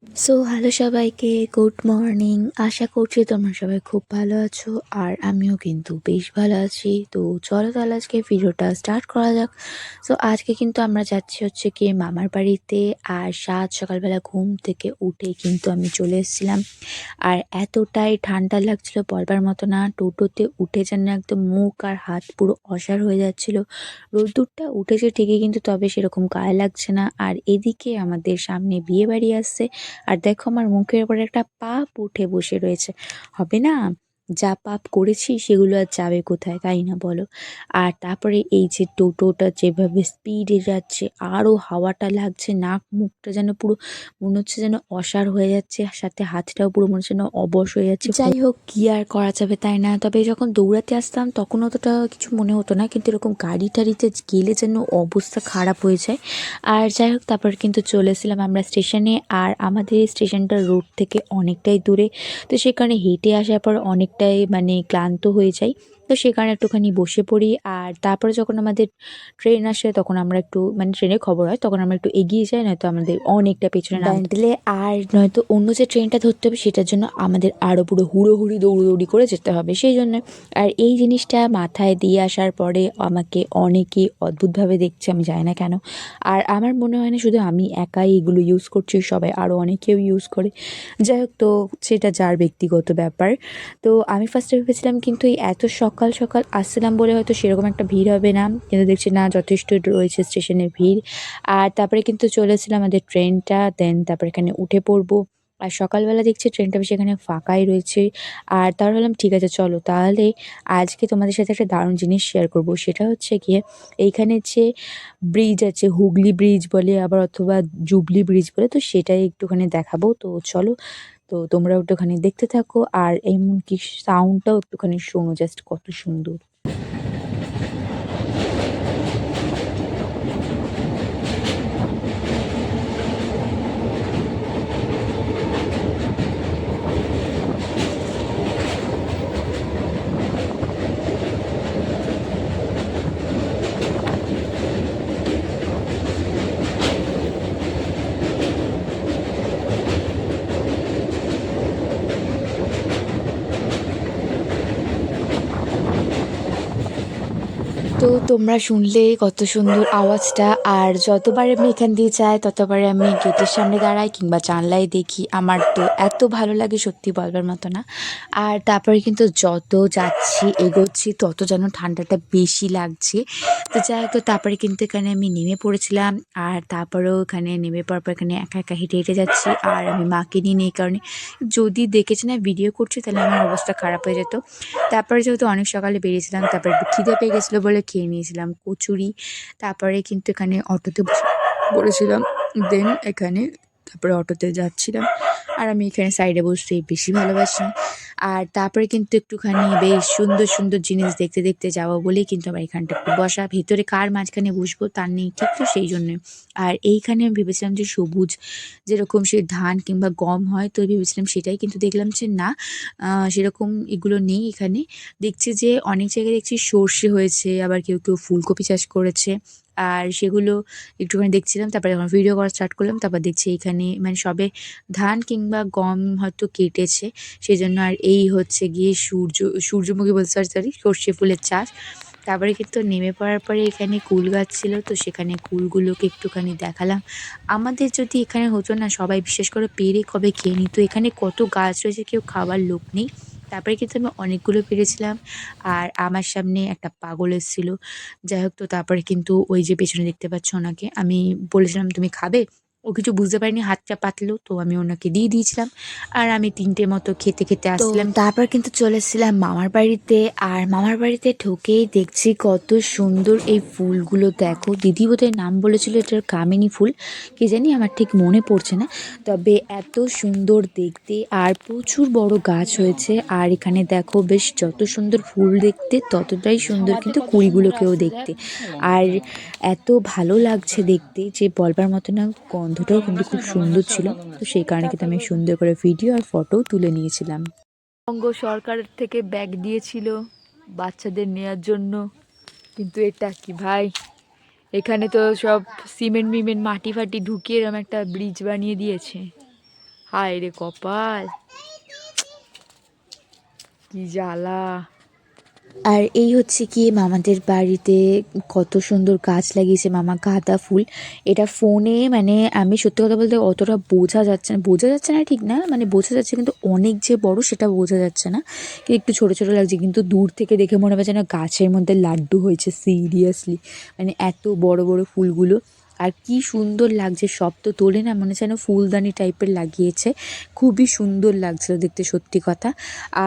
So hello সবাইকে, good morning. আশা করছি তোমরা সবাই খুব ভালো আছো, আর আমিও কিন্তু বেশ ভালো আছি। তো চলো তাহলে আজকে ভিডিওটা স্টার্ট করা যাক। সো আজকে কিন্তু আমরা যাচ্ছি হচ্ছে গিয়ে মামার বাড়িতে। আর সকালবেলা ঘুম থেকে উঠে কিন্তু আমি চলে এসেছিলাম। আর এতটাই ঠান্ডা লাগছিল বলবার মতো না। টোটোতে উঠে যেন একদম মুখ আর হাত পুরো অসাড় হয়ে যাচ্ছিল। রোদ্দুরটা উঠেছে ঠিকই, কিন্তু তবে সেরকম গায়ে লাগছে না। আর এদিকে আমাদের সামনে বিয়ে বাড়ি আসছে। আর দেখো আমার মুখের উপর একটা পাপ উঠে বসে রয়েছে। হবে না? যা পাপ করেছি সেগুলো আর যাবে কোথায়, তাই না বলো? আর তারপরে এই যে টোটোটা যেভাবে স্পিডে যাচ্ছে, আরও হাওয়াটা লাগছে, নাক মুখটা যেন পুরো মনে হচ্ছে যেন অসাড় হয়ে যাচ্ছে, সাথে হাতটাও পুরো মনে হচ্ছে যেন অবশ হয়ে যাচ্ছে। যাই হোক, কি আর করা যাবে, তাই না? তবে যখন দৌড়াতে আসতাম তখন অতটা কিছু মনে হতো না, কিন্তু এরকম গাড়ি টাড়িতে গেলে যেন অবস্থা খারাপ হয়ে যায়। আর যাই হোক, তারপর কিন্তু চলে এসেছিলাম আমরা স্টেশনে। আর আমাদের স্টেশনটা রোড থেকে অনেকটাই দূরে, তো সেখানে হেঁটে আসার পর অনেকটাই ক্লান্ত হয়ে যাই। তো সেখানে একটুখানি বসে পড়ি। আর তারপরে যখন আমাদের ট্রেন আসে তখন আমরা একটু ট্রেনের খবর হয় তখন আমরা একটু এগিয়ে যাই, নয়তো আমাদের অনেকটা পেছনে ব্যান্ডেলে। আর নয়তো অন্য যে ট্রেনটা ধরতে হবে সেটার জন্য আমাদের আরও পুরো হুড়োহুড়ি দৌড়োদৌড়ি করে যেতে হবে, সেই জন্য। আর এই জিনিসটা মাথায় দিয়ে আসার পরে আমাকে অনেকেই অদ্ভুতভাবে দেখছে, আমি জানি না কেন। আর আমার মনে হয় না শুধু আমি একাই এগুলো ইউজ করছি, সবাই আরও অনেকেও ইউজ করে। যাই হোক, তো সেটা যার ব্যক্তিগত ব্যাপার। তো আমি ফার্স্টে ভেবেছিলাম কিন্তু এই এত সকাল সকাল আসছিলাম বলে হয়তো সেরকম একটা ভিড় হবে না, কিন্তু দেখছি না, যথেষ্ট রয়েছে স্টেশনে ভিড়। আর তারপরে কিন্তু চলেছিলাম আমাদের ট্রেনটা, দেন তারপরে এখানে উঠে পড়বো। আর সকালবেলা দেখছি ট্রেনটা বেশ এখানে ফাঁকাই রয়েছে। আর তাহলে ভাবলাম ঠিক আছে, চলো তাহলে আজকে তোমাদের সাথে একটা দারুণ জিনিস শেয়ার করব। সেটা হচ্ছে গিয়ে এইখানে যে ব্রিজ আছে, হুগলি ব্রিজ বলে আবার, অথবা জুবলি ব্রিজ বলে, তো সেটাই একটুখানি দেখাবো। তো চলো, তো তোমরাও একটুখানি দেখতে থাকো, আর এমনকি সাউন্ডটাও একটুখানি শোনো, জাস্ট কত সুন্দর। তো তোমরা শুনলে কত সুন্দর আওয়াজটা। আর যতবার আমি এখান দিয়ে যাই ততবারে আমি গেটের সামনে দাঁড়াই কিংবা জানলায় দেখি, আমার তো এত ভালো লাগে সত্যি বলবার মতো না। আর তারপরে কিন্তু যত যাচ্ছি এগোচ্ছি তত যেন ঠান্ডাটা বেশি লাগছে। তো যাই হোক, তো তারপরে কিন্তু এখানে আমি নেমে পড়েছিলাম। আর তারপরেও এখানে নেমে পড়ার পর এখানে একা একা হেঁটে হেঁটে যাচ্ছি। আর আমি মাকে নিয়ে নেই, কারণে যদি দেখেছি না ভিডিও করছি তাহলে আমার অবস্থা খারাপ হয়ে যেত। তারপরে যেহেতু অনেক সকালে বেরিয়েছিলাম, তারপরে একটু খিদে পেয়ে গেছিলো বলে খেয়ে নিয়েছিলাম কচুরি। তারপরে কিন্তু এখানে অটোতে বসে পড়েছিলাম। দেন এখানে তারপরে অটোতে যাচ্ছিলাম। আর আমি এখানে সাইডে বসতে বেশি ভালোবাসি। আর তারপরে কিন্তু একটুখানি বেশ সুন্দর সুন্দর জিনিস দেখতে দেখতে যাবো বলেই কিন্তু আমার এখানটা একটু বসা। ভেতরে কার মাঝখানে বসবো তার নেই ঠিক, তো সেই জন্যে। আর এইখানে আমি ভেবেছিলাম যে সবুজ যেরকম সে ধান কিংবা গম হয়, তো ভেবেছিলাম সেটাই, কিন্তু দেখলাম যে না, সেরকম এগুলো নেই এখানে। দেখছি যে অনেক জায়গায় দেখছি সর্ষে হয়েছে, আবার কেউ কেউ ফুলকপি চাষ করেছে। আর সেগুলো একটুখানি দেখছিলাম, তারপরে যখন ভিডিও করা স্টার্ট করলাম তারপর দেখছি এইখানে সবে ধান কিংবা গম হয়তো কেটেছে, সেই জন্য। আর এই হচ্ছে গিয়ে সূর্যমুখী বলতে, সরি সরি, সর্ষে ফুলের চাষ। তারপরে কিন্তু নেমে পড়ার পরে এখানে কুল গাছ ছিল, তো সেখানে কুলগুলোকে একটুখানি দেখালাম। আমাদের যদি এখানে হতো না, সবাই বিশেষ করে পেরে কবে খেয়ে নিত। এখানে কত গাছ রয়েছে, কেউ খাওয়ার লোক নেই। তারপরে কিন্তু আমি অনেকগুলো পেরেছিলাম। আর আমার সামনে একটা পাগল এসেছিল। যাই হোক, তো তারপরে কিন্তু ওই যে পেছনে দেখতে পাচ্ছ ওনাকে, আমি বলেছিলাম তুমি খাবে? ও কিছু বুঝতে পারেনি, হাতটা পাতলো, তো আমি ওনাকে দিয়ে দিয়েছিলাম। আর আমি ৩টে মতো খেতে খেতে আসছিলাম। তারপর কিন্তু চলে এসেছিলাম মামার বাড়িতে। আর মামার বাড়িতে ঢুকেই দেখছি কত সুন্দর এই ফুলগুলো। দেখো, দিদি বোধহয় নাম বলেছিল এটার কামিনী ফুল, কি জানি আমার ঠিক মনে পড়ছে না। তবে এত সুন্দর দেখতে, আর প্রচুর বড় গাছ হয়েছে। আর এখানে দেখো বেশ যত সুন্দর ফুল দেখতে ততটাই সুন্দর কিন্তু কুড়িগুলোকেও দেখতে। আর এত ভালো লাগছে দেখতে যে বলবার মতো না, গন্ধটাও কিন্তু খুব সুন্দর ছিল। তো সেই কারণে কিন্তু আমি সুন্দর করে ভিডিও আর ফটো তুলে নিয়েছিলাম। বঙ্গ সরকারের থেকে ব্যাগ দিয়েছিল বাচ্চাদের নেয়ার জন্য, কিন্তু এটা কি ভাই, এখানে তো সব সিমেন্ট মাটি ফাটি ঢুকিয়ে এরকম একটা ব্রিজ বানিয়ে দিয়েছে। হায় রে কপাল, কি জ্বালা। আর এই হচ্ছে কি মামাদের বাড়িতে কত সুন্দর গাছ লাগিয়েছে মামা, গাঁদা ফুল। এটা ফোনে মানে আমি সত্যি কথা বলতে অতটা বোঝা যাচ্ছে না ঠিক না, মানে বোঝা যাচ্ছে কিন্তু অনেক যে বড় সেটা বোঝা যাচ্ছে না, কিন্তু একটু ছোট ছোট লাগছে, কিন্তু দূর থেকে দেখে মনে হবে যেন গাছের মধ্যে লাড্ডু হয়েছে সিরিয়াসলি, মানে এত বড় বড় ফুলগুলো। আর কি সুন্দর লাগছে, সব তো তোলে না, মনে হচ্ছে যেন ফুলদানি টাইপের লাগিয়েছে, খুবই সুন্দর লাগছিল দেখতে সত্যি কথা।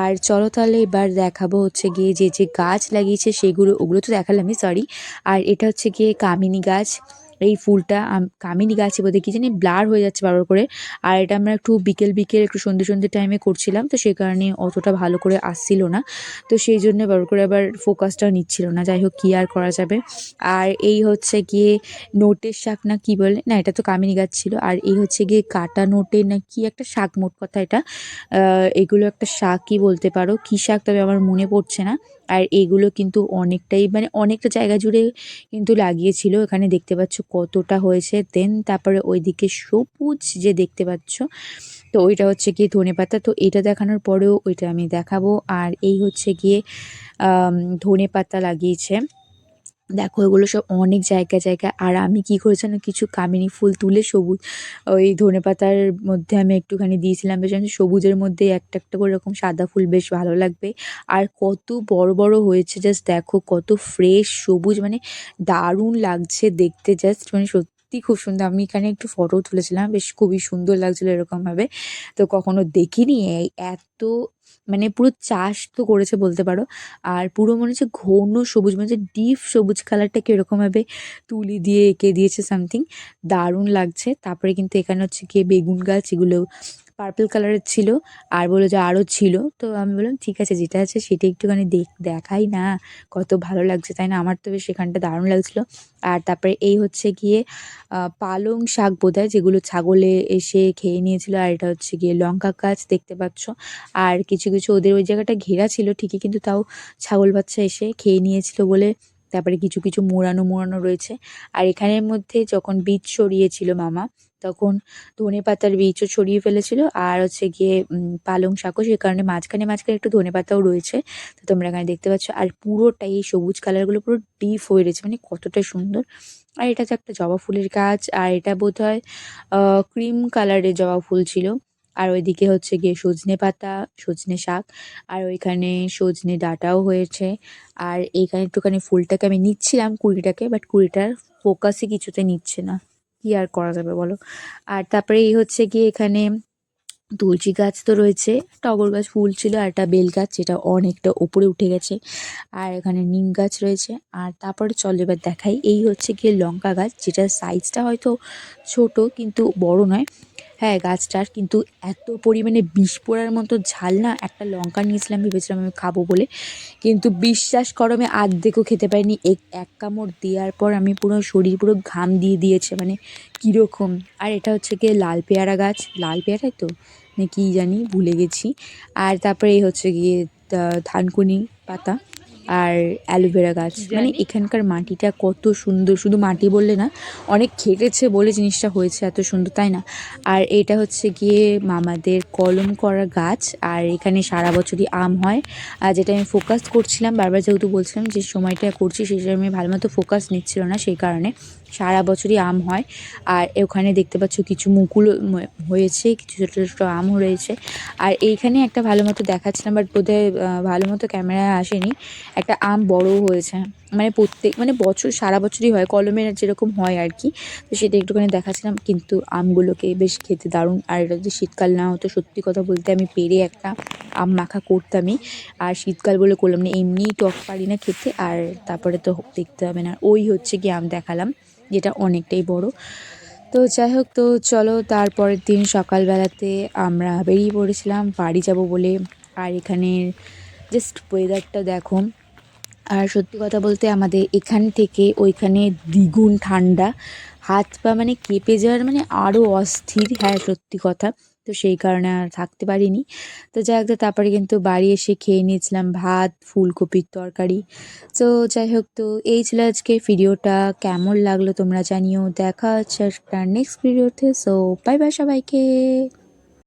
আর চলো তাহলে এবার দেখাবো হচ্ছে গিয়ে যে যে গাছ লাগিয়েছে সেগুলো, ওগুলো তো দেখালামই, সরি। আর এটা হচ্ছে গিয়ে কামিনী গাছ। এই ফুলটা কামিনী গাছে বোধহয় কি জানি ব্লার হয়ে যাচ্ছে বারবার করে। আর এটা আমরা একটু বিকেল বিকেল একটু সন্ধ্যে সন্ধ্যে টাইমে করছিলাম, তো সেই কারণে অতটা ভালো করে আসছিল না, তো সেই জন্য বারবার করে আবার ফোকাসটাও নিচ্ছিল না। যাই হোক, কী আর করা যাবে। আর এই হচ্ছে গিয়ে নোটের শাক না কি বলে, না এটা তো কামিনী গাছ ছিল। আর এই হচ্ছে গিয়ে কাটা নোটে না কি একটা শাক, মোট কথা এটা এগুলো একটা শাকই বলতে পারো, কী শাক তবে আমার মনে পড়ছে না। আর এগুলো কিন্তু অনেকটাই মানে অনেকটা জায়গা জুড়ে কিন্তু লাগিয়েছিল, এখানে দেখতে পাচ্ছ কতটা হয়েছে। দেন তারপরে ওইদিকে সবুজ যে দেখতে পাচ্ছ, তো ওইটা হচ্ছে গিয়ে ধনেপাতা, তো এটা দেখানোর পরেও ওইটা আমি দেখাবো। আর এই হচ্ছে গিয়ে ধনেপাতা লাগিয়েছে, দেখো এগুলো সব অনেক জায়গায় জায়গায়। আর আমি কি করেছি না, কিছু কামিনী ফুল তুলে সবুজ ওই ধনেপাতার মধ্যে আমি একটুখানি দিয়েছিলাম, বেশ সবুজের মধ্যে একটা একটা করে এরকম সাদা ফুল, বেশ ভালো লাগবে। আর কত বড় বড় হয়েছে, জাস্ট দেখো কত ফ্রেশ সবুজ, মানে দারুণ লাগছে দেখতে, জাস্ট মানে সত্যি খুব সুন্দর। আমি এখানে একটু ফটো তুলেছিলাম, বেশ খুবই সুন্দর লাগছিলো এরকমভাবে, তো কখনো দেখিনি এই এত, মানে পুরো চাষ তো করেছে বলতে পারো। আর পুরো মনে হচ্ছে ঘন সবুজ, মানে হচ্ছে ডিপ সবুজ কালারটাকে এরকমভাবে তুলি দিয়ে এঁকে দিয়েছে সামথিং, দারুণ লাগছে। তারপরে কিন্তু এখানে হচ্ছে গিয়ে বেগুন গাছ, এগুলো পার্পল কালারের ছিল, আর বললো যে আরও ছিল, তো আমি বললাম ঠিক আছে যেটা আছে সেটা একটুখানি দেখাই না, কত ভালো লাগছে তাই না, আমার তো বেশ সেখানটা দারুণ লাগছিলো। আর তারপরে এই হচ্ছে গিয়ে পালং শাক বোধহয়, যেগুলো ছাগলে এসে খেয়ে নিয়েছিল। আর এটা হচ্ছে গিয়ে লঙ্কা গাছ দেখতে পাচ্ছ। আর কিছু কিছু ওদের ওই জায়গাটা ঘেরা ছিল ঠিকই, কিন্তু তাও ছাগল বাচ্চা এসে খেয়ে নিয়েছিল বলে তারপরে কিছু কিছু মোড়ানো মোড়ানো রয়েছে। আর এখানের মধ্যে যখন বীজ ছড়িয়েছিল মামা, তখন ধনেপাতার বীজও ছড়িয়ে ফেলেছিল, আর হচ্ছে গিয়ে পালং শাকও, সে কারণে মাঝখানে মাঝখানে একটু ধনেপাতাও রয়েছে, তো তোমরা এখানে দেখতে পাচ্ছ। আর পুরোটাই এই সবুজ কালারগুলো পুরো ডিপ হয়ে রয়েছে, মানে কতটা সুন্দর। আর এটা তো একটা জবা ফুলের গাছ, আর এটা বোধহয় ক্রিম কালারের জবা ফুল ছিল। আর ওইদিকে হচ্ছে গিয়ে সজনে পাতা, সজনে শাক, আর ওইখানে সজনে ডাঁটাও হয়েছে। আর এইখানে একটুখানি ফুলটাকে আমি নিচ্ছিলাম কুড়িটাকে, বাট কুড়িটার ফোকাসই কিছুতে নিচ্ছে না, কি আর করা যাবে বলো। আর তারপরে এই হচ্ছে গিয়ে এখানে তুলসী গাছ তো রয়েছে, টগর গাছ ফুল ছিল, আর একটা বেল গাছ যেটা অনেকটা ওপরে উঠে গেছে, আর এখানে নিম গাছ রয়েছে। আর তারপরে চল এবার দেখাই, এই হচ্ছে গিয়ে লঙ্কা গাছ, যেটার সাইজটা হয়তো ছোট কিন্তু বড় নয়। হ্যাঁ, গাছটার কিন্তু এত পরিমাণে বিষ পোড়ার মতো ঝাল না, একটা লঙ্কা নিয়েছিলাম ভেবেছিলাম আমি খাবো বলে, কিন্তু বিশ্বাস করো আমি আর্ধেকও খেতে পারিনি, এক কামড় দেওয়ার পর আমি পুরো শরীর পুরো ঘাম দিয়ে দিয়েছে, মানে কীরকম। আর এটা হচ্ছে গিয়ে লাল পেয়ারা গাছ, লাল পেয়ারাই তো না কি জানি ভুলে গেছি। আর তারপরে এই হচ্ছে গিয়ে থানকুনি পাতা, আর অ্যালোভেরা গাছ। কি মানে জানি। এখানকার মাটিটা কত সুন্দর, শুধু মাটি বললে না, অনেক খেটেছে বলে জিনিসটা হয়েছে এত সুন্দর, তাই না। আর এটা হচ্ছে গিয়ে মামাদের কলম করা গাছ, আর এখানে সারা বছরই আম হয়। আর যেটা আমি ফোকাস করছিলাম বারবার, যেহেতু বলছিলাম যে সময়টা করছি সেই সময় ভালো মতো ফোকাস নিচ্ছিল না, সেই কারণে সারা বছরই আম হয়। আর ওখানে দেখতে পাচ্ছ কিছু মুকুল হয়েছে, কিছু ছোটো ছোটো আম রয়েছে। আর এইখানে একটা ভালো মতো দেখাচ্ছিলাম, বাট বোধহয় ভালো মতো ক্যামেরায় আসেনি, একটা আম বড়ও হয়েছে, মানে মানে বছর সারা বছরই হয়, কলমের যেরকম হয় আর কি, তো সেটা একটুখানি দেখাচ্ছিলাম। কিন্তু আমগুলোকে বেশ খেতে দারুণ। আর এটা যদি শীতকাল না হতো, সত্যি কথা বলতে আমি পেরে একটা আম মাখা করতামই, আর শীতকাল বলে করলাম না, এমনিই টক পারি না খেতে, আর তারপরে তো দেখতে হবে না। ওই হচ্ছে কি আম দেখালাম, যেটা অনেকটাই বড়। তো যাই হোক, তো চলো তারপরের দিন সকালবেলাতে আমরা বেরিয়ে পড়েছিলাম বাড়ি যাব বলে। আর এখানের জাস্ট ওয়েদারটা দেখো, আর সত্যি কথা বলতে আমাদের এখান থেকে ওইখানে দ্বিগুণ ঠান্ডা, হাত পা মানে কেঁপে যাওয়ার, মানে আরও অস্থির, হ্যাঁ সত্যি কথা। তো সেই কারণে আর থাকতে পারিনি। তো যাই হোক, তো তারপরে কিন্তু বাড়ি এসে খেয়ে নিয়েছিলাম ভাত, ফুলকপির তরকারি। তো যাই হোক, তো এই ছিল আজকে ভিডিওটা, কেমন লাগলো তোমরা জানিও। দেখা হচ্ছে একটা নেক্সট ভিডিওতে, সো বাই বাই সবাইকে।